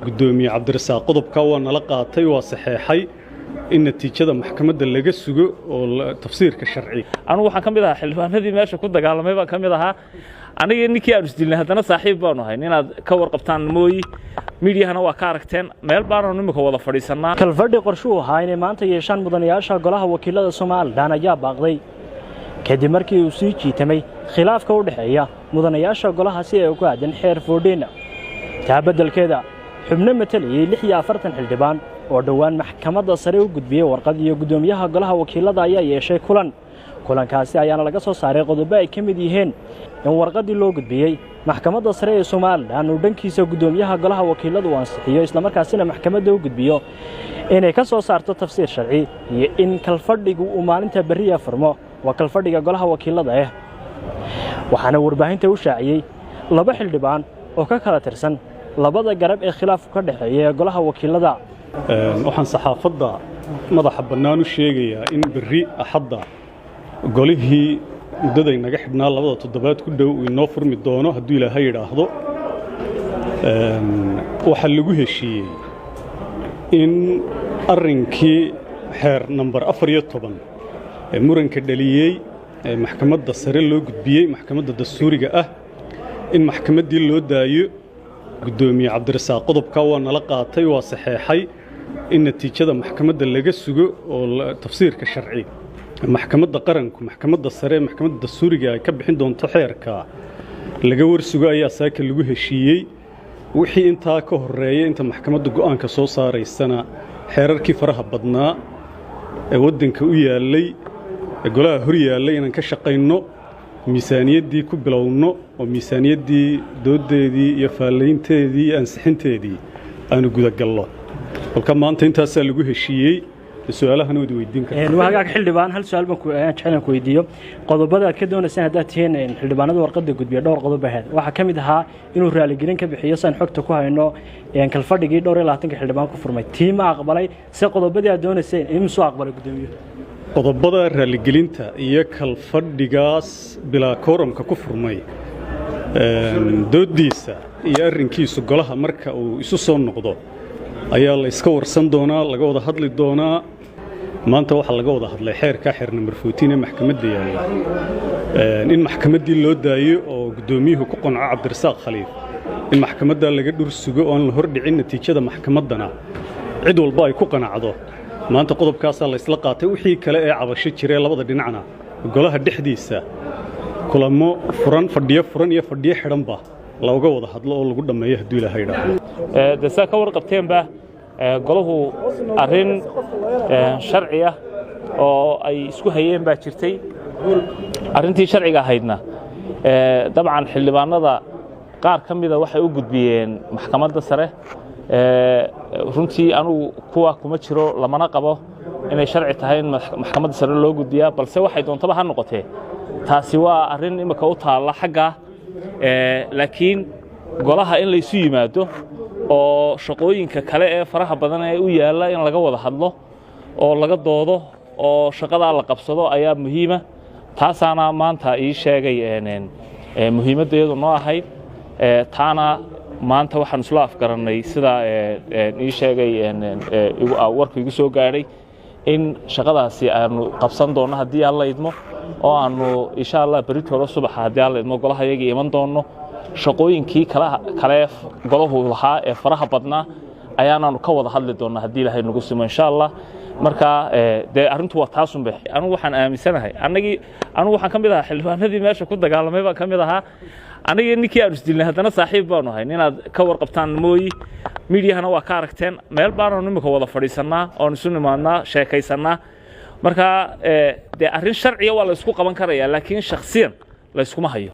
gudoomiye cabdirasaaq qodobka waa nala qaatay waa saxeexay in natiijada maxkamadda laga sugo oo tafsiirka sharci anigu waxaan kamid ahaa xildhibaanadii meesha ku dagaalamay baan kamid ahaa aniga ninkii aan isdilnay haddana saaxiib baanu ahay inaad ka warqabtaan mooyi miidiyahana waa ka aragteen meel baanu nimika wada fadhiisanaa kalfadhi qorshuu ahaa inay maanta yeeshaan mudanayaasha golaha wakiilada Soomaaliland ayaa baaqday kadib markii uu sii jiitamay khilaafka u dhaxeeya mudanayaasha golaha si ay ugu aadan xeer foodhina taa beddelkeeda xubno mataliyay 46 xildhibaan oo dhawaan maxkamadda sare u gudbiyay warqad iyo gudoomiyaha golaha wakiilada ayaa yeeshay kulankaasi ayaana laga soo saaray qodobo ay kamid yihiin in warqadii loo gudbiyay maxkamadda sare ee Soomaaliland uu dhankiisa gudoomiyaha golaha wakiiladu ansixiyo isla markaasina maxkamadda u gudbiyo inay ka soo saarto tafsiir sharci iyo in kalfadhigu uu maalinta bariya furmo waa kalfadhiga golaha wakiilada waxaana warbaahinta u shaaciyay laba xildhibaan oo ka kala tirsan labada garab ee khilaafku ka dhaxeeya golaha wakiilada waxaan saxaafadda madaxa bannaan u sheegayaa in bari axadda golihii muddaday naga xidhnaa labada toddobaad ku dhow uu inoo furmi doono hadduu ilaahay yidhaahdo waxaa lagu heshiiyey in arrinkii xeer nambar 14 ee muranka dhaliyey ee maxkamadda sare loo gudbiyey maxkamadda dastuuriga ah in maxkamaddii loo daayo gudoomiye cabdirasaaq qodobka waa nala qaatay waa saxeexay in natiijada maxkamadda laga sugo oo tafsiirka sharci maxkamadda qaranku maxkamadda sare maxkamadda dastuuriga ay ka bixin doonto xeerka laga warsugo ayaa saaka lagu heshiiyey wixii intaa ka horeeyay inta maxkamadda go'aanka soo saaraysana xeerarkii faraha badnaa ee waddanka u yaalay ee golaha hor yaalay inaan ka shaqayno miisaaniyaddii ku bilowno oo miisaaniyaddii doodeedii iyo faalaynteedii iyo ansixinteedii aanu gudagalno halka maanta intaasaa lagu heshiiyey su'aalahan wada weydiin kartaa waagaag xildhibaan hal su'aal baan jeclaan ku weydiiyo qodobada aad ka doonaysaan haddaad tihiin xildhibaanada warqadda gudbiya dhowr qodob ahayd waxaa ka mid ahaa inuu raaligelin ka bixiyo saan xogta ku hayno kalfadhigii 22 xildhibaan ku furmay tiima aqbalay si qodobadii aad doonayseen inuu soo aqbalay gudoomiyaha qodobada raaligelinta iyo kalfadhigaas bilaa kooramka ku furmay doodiisa iyo arrinkiisu golaha marka uu isu soo noqdo ayaa la iska warsan doonaa laga wada hadli doonaa maanta waxaa laga wada hadlay xeerka xeer nambar 14 ee maxkamadda yaalla in maxkamaddii loo daayo oo gudoomiyuhu ku qanco cabdirasaaq khaliif in maxkamadda laga dhur sugo oo aan la hor dhicin natiijada maxkamaddana cid walba ay ku qanacdo maanta qodobkaasaa la isla qaatay wixii kale ee cabasho jiray labada dhinacna golaha dhexdiisa kulamo furan fadhiyo furan iyo fadhiyo xidhanba looga wada hadlo oo lagu dhameeyo hadduu ilaahay yidhaahdo dasaa ka warqabteenba golahu arrin sharci ah oo ay isku hayeen baa jirtay arrintii sharciga ahaydna dabcan xildhibaanada qaar ka mida waxay u gudbiyeen maxkamadda sare runtii anugu kuwa kuma jiro lamana qabo inay sharci tahay in maxkamadda sare loo gudbiyaa balse waxay doontaba ha noqotee taasi waa arrin imika u taalla xagga laakiin golaha in la isu yimaado oo shaqooyinka kale ee faraha badan ee u yaala in laga wada hadlo oo laga doodo oo shaqada la qabsado ayaa muhiima taasaana maanta ii sheegay muhiimadeedu noo ahayd taana maanta waxaan isla afgaranay sida ii sheegay warku igu soo gaadhay in shaqadaasi aanu qabsan doono haddii alla idmo oo aanu insha Allah beritoolo subax haddii alla idmo golaha iyaga iman doono shaqooyinkii kale golahu lahaa ee faraha badnaa ayaanaanu ka wada hadli doonaa haddii ilaahay nagu simo insha Allah marka dee arrintu waa taasun bix anigu waxaan aaminsanahay anigu waxaan ka mid ahaa xildhibaanadii meesha ku dagaalamay baan ka mid ahaa aniga ninkii aan isdilnay haddana saaxiib baanu ahay inaad ka warqabtaan mooyi miidiyahana waa ka aragteen meel baanu nimika wada fadhiisanaa oon isu nimaadnaa sheekaysanaa marka dee arrin sharciya waa la isku qaban karayaa laakiin shakhsiyan la iskuma hayo